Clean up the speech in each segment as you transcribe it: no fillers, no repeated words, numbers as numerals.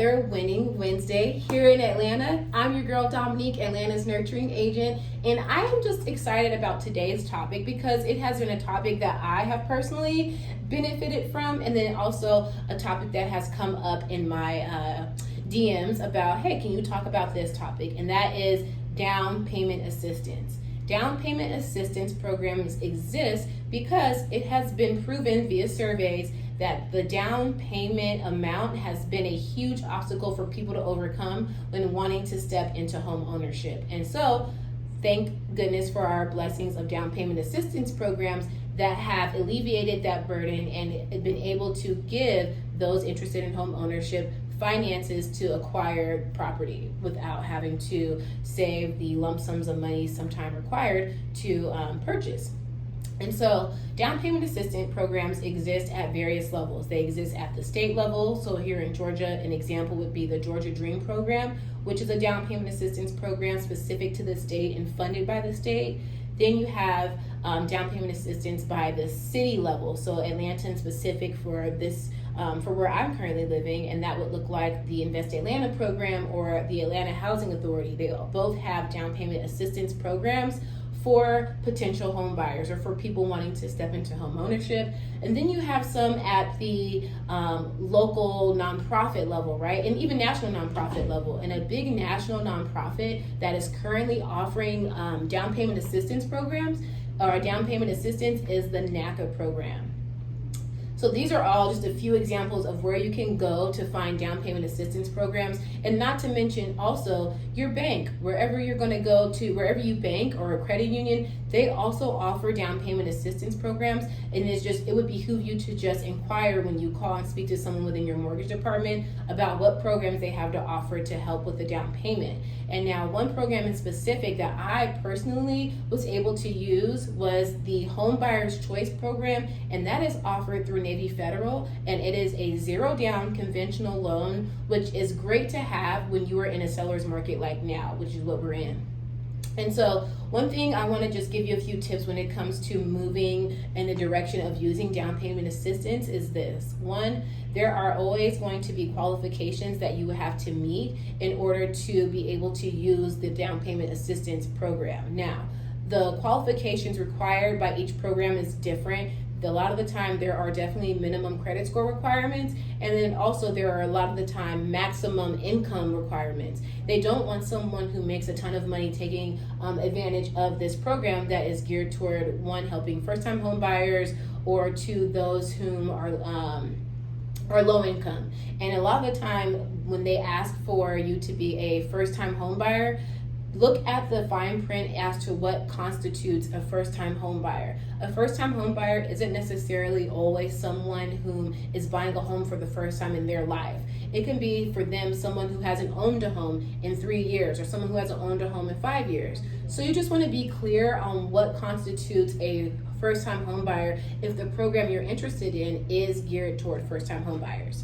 another Winning Wednesday here in Atlanta. I'm your girl Dominique, Atlanta's nurturing agent, and I am just excited about today's topic because it has been a topic that I have personally benefited from, and then also a topic that has come up in my DMs about, hey, can you talk about this topic? And that is down payment assistance. Down payment assistance programs exist because it has been proven via surveys that the down payment amount has been a huge obstacle for people to overcome when wanting to step into home ownership. And so, thank goodness for our blessings of down payment assistance programs that have alleviated that burden and been able to give those interested in home ownership finances to acquire property without having to save the lump sums of money sometime required to purchase. And so down payment assistance programs exist at various levels. They exist at the state level. So here in Georgia, an example would be the Georgia Dream Program, which is a down payment assistance program specific to the state and funded by the state. Then you have down payment assistance by the city level. So Atlanta in specific for this, for where I'm currently living, and that would look like the Invest Atlanta program or the Atlanta Housing Authority. They both have down payment assistance programs for potential home buyers or for people wanting to step into home ownership. And then you have some at the local nonprofit level, right? And even national nonprofit level. And a big national nonprofit that is currently offering down payment assistance programs or down payment assistance is the NACA program. So these are all just a few examples of where you can go to find down payment assistance programs, and not to mention also your bank, wherever you're going to go to, wherever you bank or a credit union, they also offer down payment assistance programs. And it would behoove you to just inquire when you call and speak to someone within your mortgage department about what programs they have to offer to help with the down payment. And now one program in specific that I personally was able to use was the Home Buyers Choice program, and that is offered through Navy Federal, and it is a zero down conventional loan, which is great to have when you are in a seller's market like now, which is what we're in. And so one thing I want to just give you a few tips when it comes to moving in the direction of using down payment assistance is this. One, there are always going to be qualifications that you have to meet in order to be able to use the down payment assistance program. Now, the qualifications required by each program is different. A lot of the time there are definitely minimum credit score requirements, and then also there are a lot of the time maximum income requirements. They don't want someone who makes a ton of money taking advantage of this program that is geared toward, one, helping first-time home buyers, or two, those whom are low income. And a lot of the time when they ask for you to be a first-time home buyer, look at the fine print as to what constitutes a first-time home buyer. A first-time home buyer isn't necessarily always someone who is buying a home for the first time in their life. It can be for them someone who hasn't owned a home in 3 years or someone who hasn't owned a home in 5 years. So you just want to be clear on what constitutes a first-time home buyer if the program you're interested in is geared toward first-time home buyers.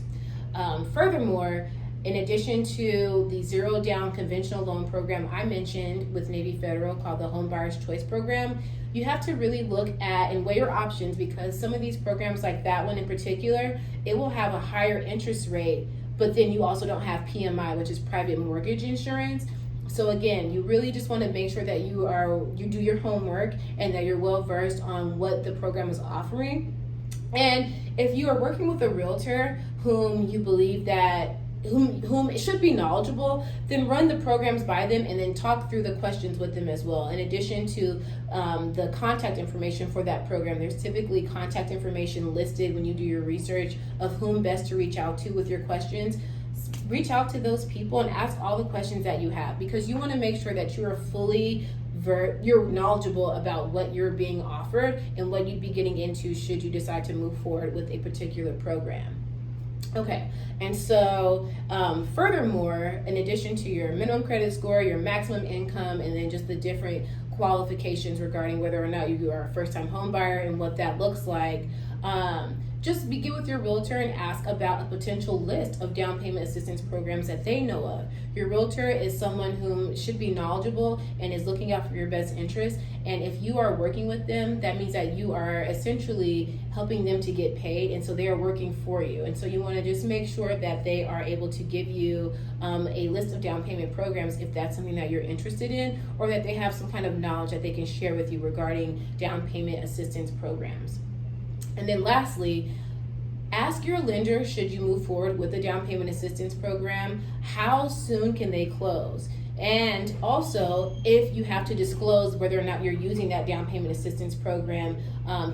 Furthermore, in addition to the zero down conventional loan program I mentioned with Navy Federal called the Home Buyers Choice program, you have to really look at and weigh your options, because some of these programs, like that one in particular, it will have a higher interest rate, but then you also don't have PMI, which is private mortgage insurance. So again, you really just want to make sure that you do your homework and that you're well versed on what the program is offering. And if you are working with a realtor whom you believe that whom should be knowledgeable, then run the programs by them and then talk through the questions with them as well. In addition to the contact information for that program, there's typically contact information listed when you do your research of whom best to reach out to with your questions. Reach out to those people and ask all the questions that you have, because you want to make sure that you are you're knowledgeable about what you're being offered and what you'd be getting into should you decide to move forward with a particular program. Okay, and so furthermore, in addition to your minimum credit score, your maximum income, and then just the different qualifications regarding whether or not you are a first-time home buyer and what that looks like, just get with your realtor and ask about a potential list of down payment assistance programs that they know of. Your realtor is someone whom should be knowledgeable and is looking out for your best interest. And if you are working with them, that means that you are essentially helping them to get paid, and so they are working for you. And so you want to just make sure that they are able to give you a list of down payment programs if that's something that you're interested in, or that they have some kind of knowledge that they can share with you regarding down payment assistance programs. And then lastly, ask your lender, should you move forward with a down payment assistance program, how soon can they close? And also, if you have to disclose whether or not you're using that down payment assistance program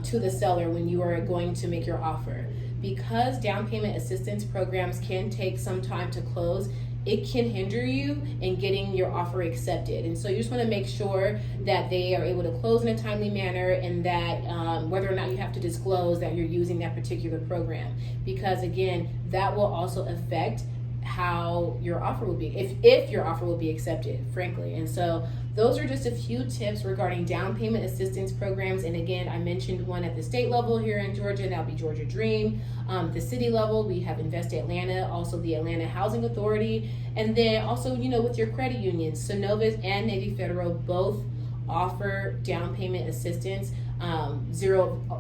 to the seller when you are going to make your offer. Because down payment assistance programs can take some time to close, it can hinder you in getting your offer accepted. And so you just want to make sure that they are able to close in a timely manner, and that whether or not you have to disclose that you're using that particular program. Because again, that will also affect how your offer will be, if your offer will be accepted, frankly. And so those are just a few tips regarding down payment assistance programs. And again, I mentioned one at the state level here in Georgia, that'll be Georgia Dream. The city level, we have Invest Atlanta, also the Atlanta Housing Authority. And then also, with your credit unions, Synovus and Navy Federal both offer down payment assistance,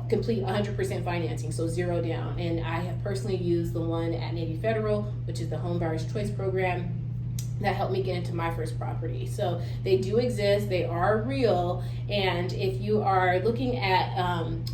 complete 100% financing, so zero down. And I have personally used the one at Navy Federal, which is the Home Buyers Choice Program, that helped me get into my first property. So they do exist, they are real. And if you are looking at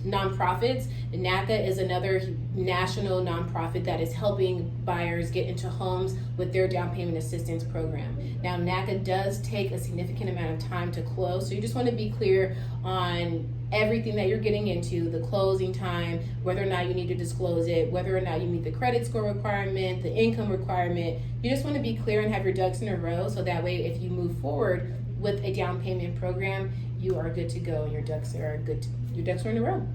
nonprofits, NACA is another national nonprofit that is helping buyers get into homes with their down payment assistance program. Now, NACA does take a significant amount of time to close, so you just want to be clear on everything that you're getting into, the closing time, whether or not you need to disclose it, whether or not you meet the credit score requirement, the income requirement. You just want to be clear and have your ducks in a row, so that way if you move forward with a down payment program, you are good to go and your ducks are in a row.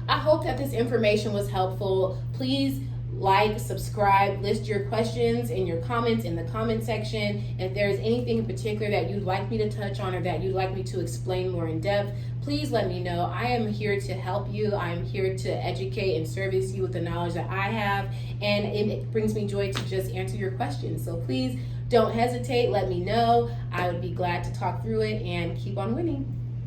I hope that this information was helpful. Please like, subscribe, list your questions and your comments in the comment section. If there's anything in particular that you'd like me to touch on or that you'd like me to explain more in depth, please let me know. I am here to help you. I am here to educate and service you with the knowledge that I have, and it brings me joy to just answer your questions. So please don't hesitate. Let me know. I would be glad to talk through it, and keep on winning.